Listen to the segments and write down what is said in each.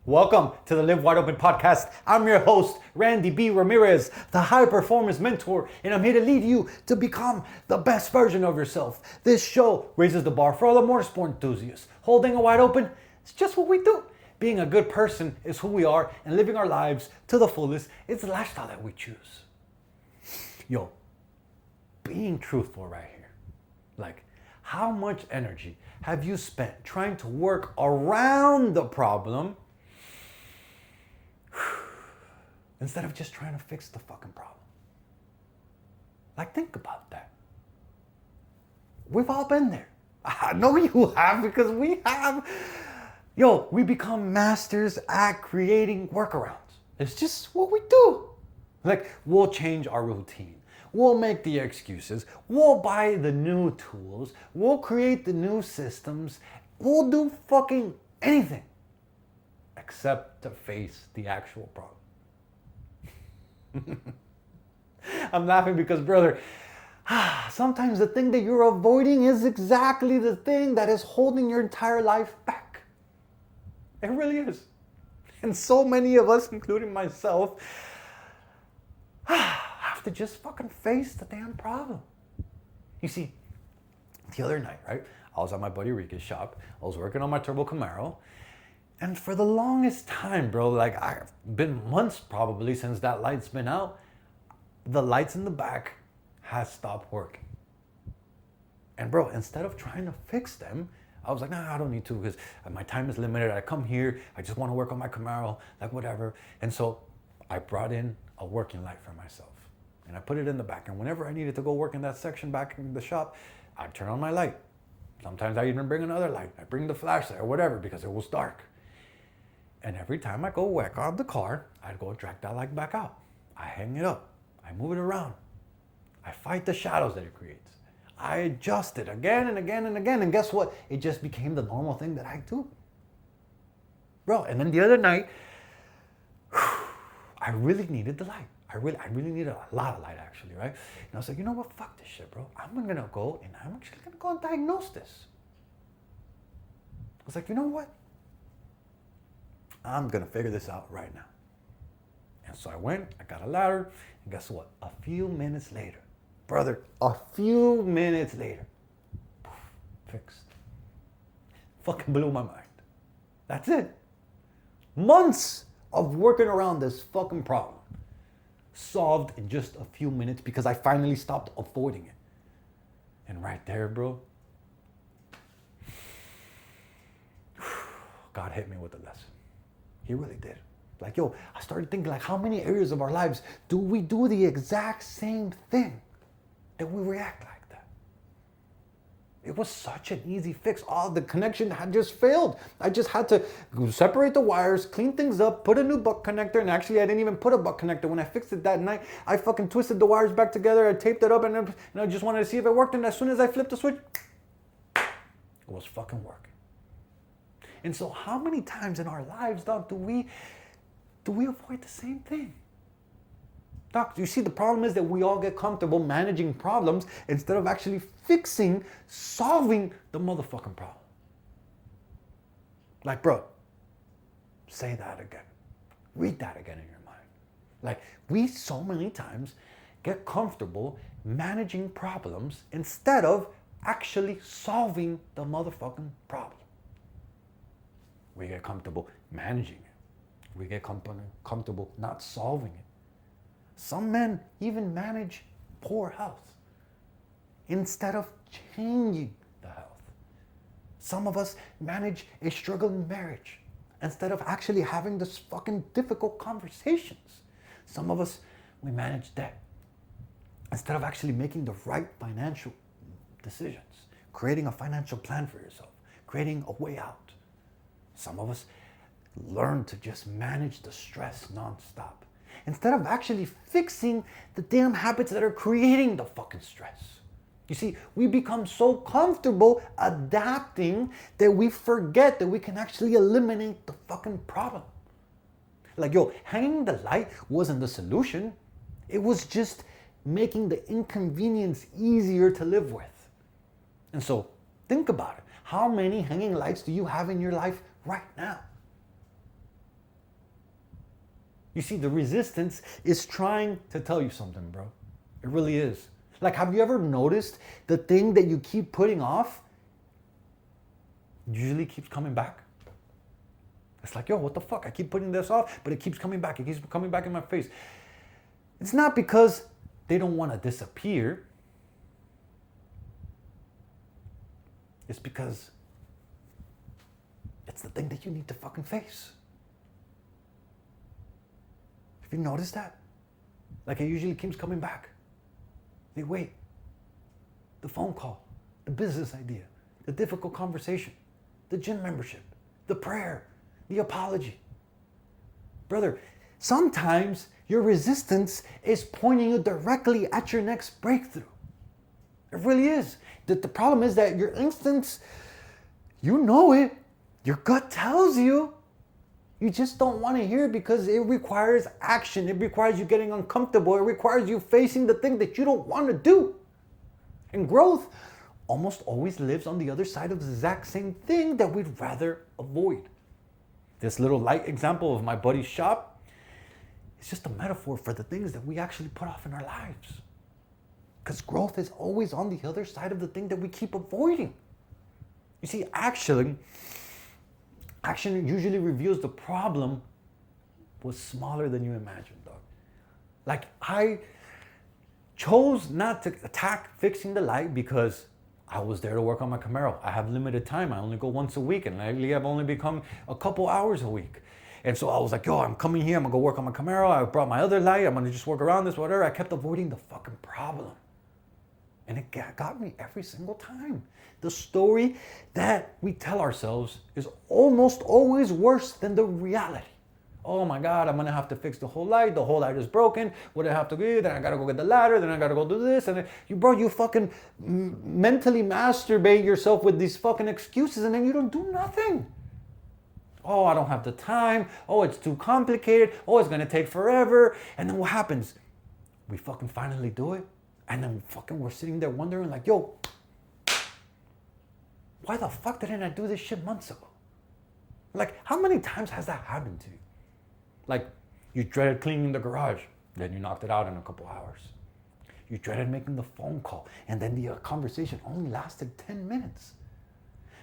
Welcome to the Live Wide Open podcast. I'm your host, Randy B. Ramirez, the high performance mentor, and I'm here to lead you to become the best version of yourself. This show raises the bar for all the motorsport enthusiasts. Holding it wide open, it's just what we do. Being a good person is who we are, and living our lives to the fullest is the lifestyle that we choose. Yo, being truthful right here. Like, how much energy have you spent trying to work around the problem instead of just trying to fix the fucking problem? Like, think about that. We've all been there. I know you have, because we have. Yo, we become masters at creating workarounds. It's just what we do. Like, we'll change our routine. We'll make the excuses. We'll buy the new tools. We'll create the new systems. We'll do fucking anything except to face the actual problem. I'm laughing because, brother, sometimes the thing that you're avoiding is exactly the thing that is holding your entire life back. It really is. And so many of us, including myself, have to just fucking face the damn problem. You see, the other night, right, I was at my buddy Rika's shop. I was working on my turbo Camaro. And for the longest time, bro, like, I've been months probably since that light's been out, the lights in the back has stopped working. And bro, instead of trying to fix them, I was like, nah, I don't need to, because my time is limited. I come here, I just want to work on my Camaro, like whatever. And so I brought in a working light for myself. And I put it in the back. And whenever I needed to go work in that section back in the shop, I'd turn on my light. Sometimes I even bring another light. I bring the flashlight or whatever, because it was dark. And every time I go work on the car, I'd go drag that light back out. I hang it up. I move it around. I fight the shadows that it creates. I adjust it again and again and again. And guess what? It just became the normal thing that I do. Bro, and then the other night, I really needed the light. I really needed a lot of light, actually, right? And I was like, you know what? Fuck this shit, bro. I'm gonna go and I'm actually gonna go and diagnose this. I was like, you know what? I'm gonna figure this out right now. And so I went, I got a ladder, and guess what? A few minutes later, brother, a few minutes later, poof, fixed. Fucking blew my mind. That's it. Months of working around this fucking problem solved in just a few minutes because I finally stopped avoiding it. And right there, bro, God hit me with a lesson. He really did. Like, yo, I started thinking, like, how many areas of our lives do we do the exact same thing that we react like that? It was such an easy fix. Oh, the connection had just failed. I just had to separate the wires, clean things up, put a new butt connector. And actually, I didn't even put a butt connector. When I fixed it that night, I fucking twisted the wires back together. I taped it up, and I just wanted to see if it worked. And as soon as I flipped the switch, it was fucking working. And so how many times in our lives, dog, do we avoid the same thing? Doc, you see, the problem is that we all get comfortable managing problems instead of actually solving the motherfucking problem. Like, bro, say that again. Read that again in your mind. Like, we so many times get comfortable managing problems instead of actually solving the motherfucking problem. We get comfortable managing it. We get comfortable not solving it. Some men even manage poor health instead of changing the health. Some of us manage a struggling marriage instead of actually having this fucking difficult conversations. Some of us, we manage debt instead of actually making the right financial decisions, creating a financial plan for yourself, creating a way out. Some of us learn to just manage the stress nonstop instead of actually fixing the damn habits that are creating the fucking stress. You see, we become so comfortable adapting that we forget that we can actually eliminate the fucking problem. Like, yo, hanging the light wasn't the solution. It was just making the inconvenience easier to live with. And so, think about it. How many hanging lights do you have in your life right now? You see, the resistance is trying to tell you something, bro. It really is. Like, have you ever noticed the thing that you keep putting off usually keeps coming back? It's like, yo, what the fuck? I keep putting this off, but it keeps coming back. It keeps coming back in my face. It's not because they don't want to disappear. It's because it's the thing that you need to fucking face. Have you noticed that? Like, it usually keeps coming back. They wait. The phone call, the business idea, the difficult conversation, the gym membership, the prayer, the apology. Brother, sometimes your resistance is pointing you directly at your next breakthrough. It really is. The problem is that your instincts, you know it. Your gut tells you. You just don't want to hear it because it requires action. It requires you getting uncomfortable. It requires you facing the thing that you don't want to do. And growth almost always lives on the other side of the exact same thing that we'd rather avoid. This little light example of my buddy's shop is just a metaphor for the things that we actually put off in our lives. Because growth is always on the other side of the thing that we keep avoiding. You see, action usually reveals the problem was smaller than you imagined, dog. Like, I chose not to attack fixing the light because I was there to work on my Camaro. I have limited time. I only go once a week, and lately I've only become a couple hours a week. And so I was like, yo, I'm coming here. I'm going to go work on my Camaro. I brought my other light. I'm going to just work around this, whatever. I kept avoiding the fucking problem. And it got me every single time. The story that we tell ourselves is almost always worse than the reality. Oh my God, I'm going to have to fix the whole light. The whole light is broken. What do I have to do? Then I got to go get the ladder. Then I got to go do this. And then you fucking mentally masturbate yourself with these fucking excuses, and then you don't do nothing. Oh, I don't have the time. Oh, it's too complicated. Oh, it's going to take forever. And then what happens? We fucking finally do it. And then fucking we're sitting there wondering like, yo, why the fuck didn't I do this shit months ago? Like, how many times has that happened to you? Like, you dreaded cleaning the garage, then you knocked it out in a couple hours. You dreaded making the phone call, and then the conversation only lasted 10 minutes.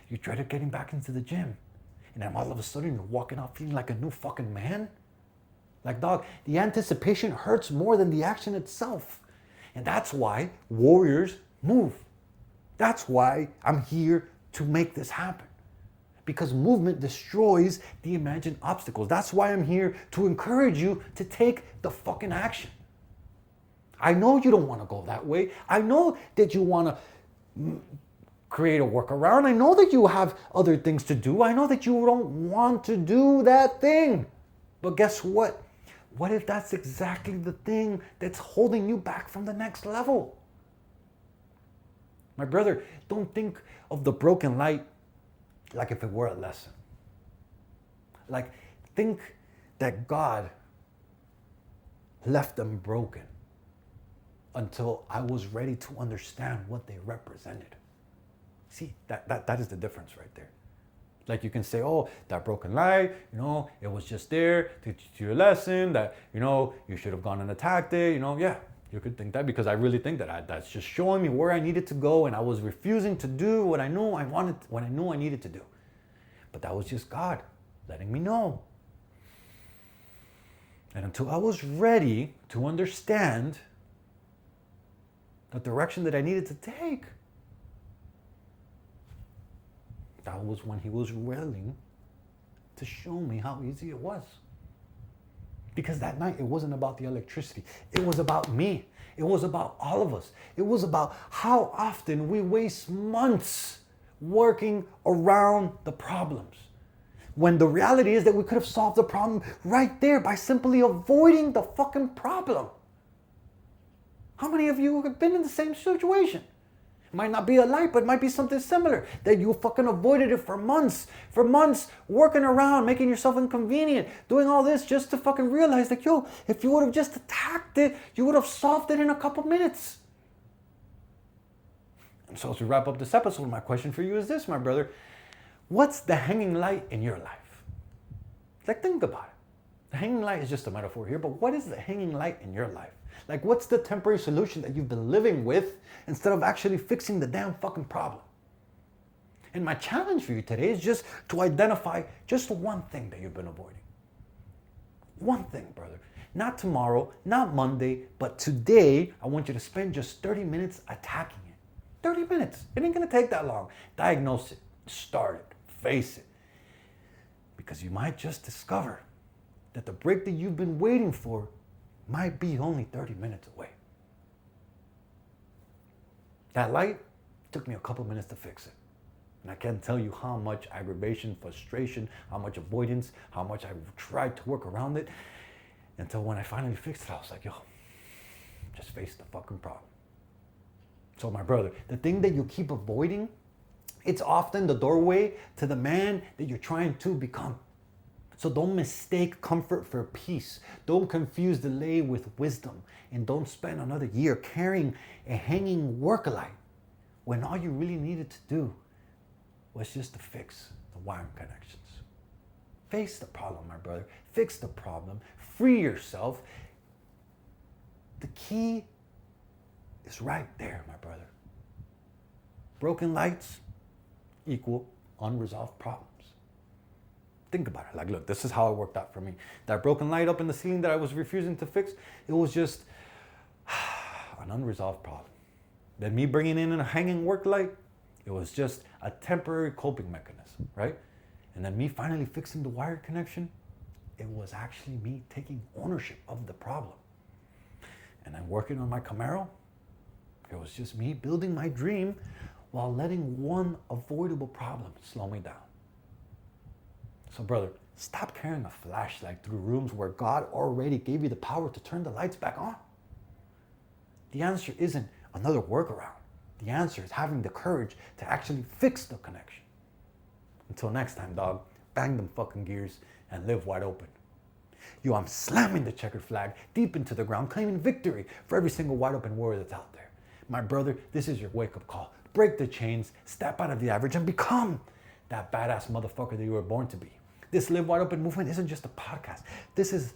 You dreaded getting back into the gym, and then all of a sudden you're walking out feeling like a new fucking man. Like, dog, the anticipation hurts more than the action itself. And that's why warriors move. That's why I'm here to make this happen. Because movement destroys the imagined obstacles. That's why I'm here to encourage you to take the fucking action. I know you don't want to go that way. I know that you want to create a workaround. I know that you have other things to do. I know that you don't want to do that thing. But guess what? What if that's exactly the thing that's holding you back from the next level? My brother, don't think of the broken light like if it were a lesson. Like, think that God left them broken until I was ready to understand what they represented. See, that is the difference right there. Like, you can say, oh, that broken light, it was just there to teach you a lesson that, you should have gone and attacked it, yeah, you could think that because I really think that that's just showing me where I needed to go, and I was refusing to do what I knew I wanted, what I knew I needed to do. But that was just God letting me know. And until I was ready to understand the direction that I needed to take, that was when he was willing to show me how easy it was. Because that night, it wasn't about the electricity. It was about me. It was about all of us. It was about how often we waste months working around the problems. When the reality is that we could have solved the problem right there by simply avoiding the fucking problem. How many of you have been in the same situation? It might not be a light, but it might be something similar. That you fucking avoided it for months, working around, making yourself inconvenient, doing all this just to fucking realize that, yo, if you would have just attacked it, you would have solved it in a couple minutes. And so as we wrap up this episode, my question for you is this, my brother. What's the hanging light in your life? Like, think about it. The hanging light is just a metaphor here, but what is the hanging light in your life? Like, what's the temporary solution that you've been living with instead of actually fixing the damn fucking problem? And my challenge for you today is just to identify just one thing that you've been avoiding. One thing, brother. Not tomorrow, not Monday, but today, I want you to spend just 30 minutes attacking it. 30 minutes. It ain't gonna take that long. Diagnose it, start it, face it. Because you might just discover that the break that you've been waiting for might be only 30 minutes away. That light took me a couple minutes to fix it. And I can't tell you how much aggravation, frustration, how much avoidance, how much I tried to work around it, until when I finally fixed it, I was like, yo, just face the fucking problem. So my brother, the thing that you keep avoiding, it's often the doorway to the man that you're trying to become. So don't mistake comfort for peace. Don't confuse delay with wisdom. And don't spend another year carrying a hanging work light when all you really needed to do was just to fix the wiring connections. Face the problem, my brother. Fix the problem. Free yourself. The key is right there, my brother. Broken lights equal unresolved problems. Think about it. Like, look, this is how it worked out for me. That broken light up in the ceiling that I was refusing to fix, it was just an unresolved problem. Then me bringing in a hanging work light, it was just a temporary coping mechanism, right? And then me finally fixing the wire connection, it was actually me taking ownership of the problem. And then working on my Camaro, it was just me building my dream while letting one avoidable problem slow me down. So brother, stop carrying a flashlight through rooms where God already gave you the power to turn the lights back on. The answer isn't another workaround. The answer is having the courage to actually fix the connection. Until next time, dog, bang them fucking gears and live wide open. Yo, I'm slamming the checkered flag deep into the ground, claiming victory for every single wide open warrior that's out there. My brother, this is your wake-up call. Break the chains, step out of the average, and become that badass motherfucker that you were born to be. This Live Wide Open movement isn't just a podcast. This is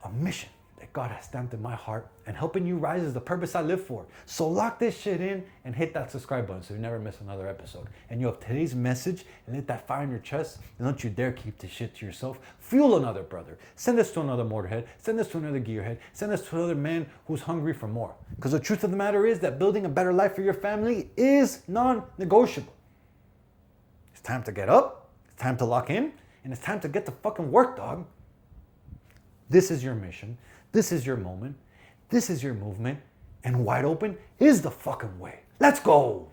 a mission that God has stamped in my heart, and helping you rise is the purpose I live for. So lock this shit in and hit that subscribe button so you never miss another episode. And you have today's message and lit that fire in your chest, and don't you dare keep this shit to yourself. Fuel another brother. Send this to another motorhead. Send this to another gearhead. Send this to another man who's hungry for more. Because the truth of the matter is that building a better life for your family is non-negotiable. It's time to get up. It's time to lock in. And it's time to get to fucking work, dog. This is your mission. This is your moment. This is your movement. And wide open is the fucking way. Let's go.